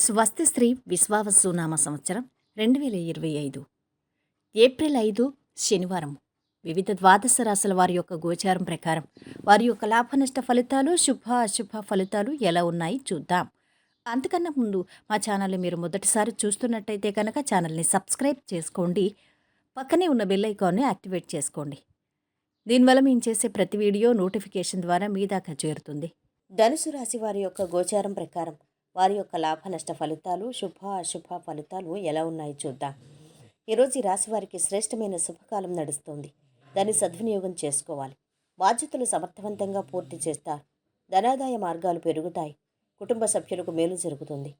స్వస్తి శ్రీ విశ్వావసునామ సంవత్సరం 2025 ఏప్రిల్ 5 శనివారం. వివిధ ద్వాదశ రాశుల వారి యొక్క గోచారం ప్రకారం వారి యొక్క లాభనష్ట ఫలితాలు, శుభ అశుభ ఫలితాలు ఎలా ఉన్నాయి చూద్దాం. అంతకన్నా ముందు మా ఛానల్ని మీరు మొదటిసారి చూస్తున్నట్టయితే కనుక ఛానల్ని సబ్స్క్రైబ్ చేసుకోండి. పక్కనే ఉన్న బెల్ ఐకాన్ని యాక్టివేట్ చేసుకోండి. దీనివల్ల మేము చేసే ప్రతి వీడియో నోటిఫికేషన్ ద్వారా మీ దాకా చేరుతుంది. ధనుసు రాశి వారి యొక్క గోచారం ప్రకారం వారి యొక్క లాభ నష్ట ఫలితాలు, శుభ అశుభ ఫలితాలు ఎలా ఉన్నాయో చూద్దాం. ఈరోజు ఈ రాశి వారికి శ్రేష్టమైన శుభకాలం నడుస్తుంది. దాన్ని సద్వినియోగం చేసుకోవాలి. బాధ్యతలు సమర్థవంతంగా పూర్తి చేస్తారు. ధనాదాయ మార్గాలు పెరుగుతాయి. కుటుంబ సభ్యులకు మేలు జరుగుతుంది.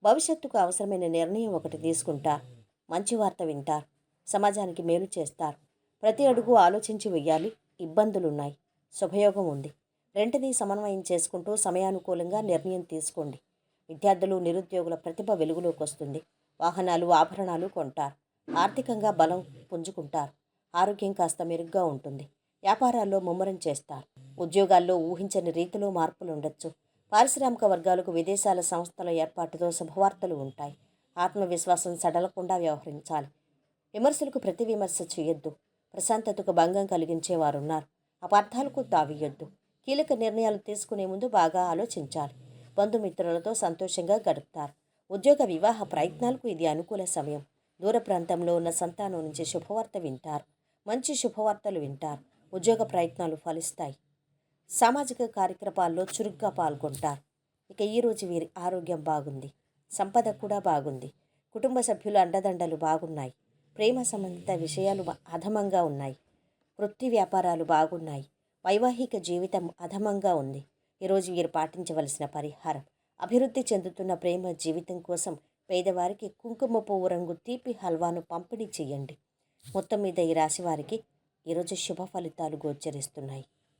భవిష్యత్తుకు అవసరమైన నిర్ణయం ఒకటి తీసుకుంటారు. మంచి వార్త వింటారు. సమాజానికి మేలు చేస్తారు. ప్రతి అడుగు ఆలోచించి వెయ్యాలి. ఇబ్బందులున్నాయి. శుభయోగం ఉంది. రెంటిని సమన్వయం చేసుకుంటూ సమయానుకూలంగా నిర్ణయం తీసుకోండి. విద్యార్థులు, నిరుద్యోగుల ప్రతిభ వెలుగులోకి వస్తుంది. వాహనాలు, ఆభరణాలు కొంటారు. ఆర్థికంగా బలం పుంజుకుంటారు. ఆరోగ్యం కాస్త మెరుగ్గా ఉంటుంది. వ్యాపారాల్లో ముమ్మరం చేస్తారు. ఉద్యోగాల్లో ఊహించని రీతిలో మార్పులు ఉండొచ్చు. పారిశ్రామిక వర్గాలకు విదేశాల సంస్థల ఏర్పాటుతో శుభవార్తలు ఉంటాయి. ఆత్మవిశ్వాసం సడలకుండా వ్యవహరించాలి. విమర్శలకు ప్రతి విమర్శ చేయొద్దు. ప్రశాంతతకు భంగం కలిగించేవారున్నారు. అపార్థాలకు తావియొద్దు. కీలక నిర్ణయాలు తీసుకునే ముందు బాగా ఆలోచించాలి. బంధుమిత్రులతో సంతోషంగా గడుపుతారు. ఉద్యోగ వివాహ ప్రయత్నాలకు ఇది అనుకూల సమయం. దూర ప్రాంతంలో ఉన్న సంతానం నుంచి శుభవార్త వింటారు. మంచి శుభవార్తలు వింటారు. ఉద్యోగ ప్రయత్నాలు ఫలిస్తాయి. సామాజిక కార్యక్రమాల్లో చురుగ్గా పాల్గొంటారు. ఇక ఈరోజు వీరి ఆరోగ్యం బాగుంది. సంపద కూడా బాగుంది. కుటుంబ సభ్యుల అండదండలు బాగున్నాయి. ప్రేమ సంబంధిత విషయాలు అధమంగా ఉన్నాయి. వృత్తి వ్యాపారాలు బాగున్నాయి. వైవాహిక జీవితం అధమంగా ఉంది. ఈరోజు వీరు పాటించవలసిన పరిహారం: అభివృద్ధి చెందుతున్న ప్రేమ జీవితం కోసం పేదవారికి కుంకుమ పువ్వు రంగు తీపి హల్వాను పంపిణీ చేయండి. మొత్తం మీద ఈ రాశి వారికి ఈరోజు శుభ ఫలితాలు గోచరిస్తున్నాయి.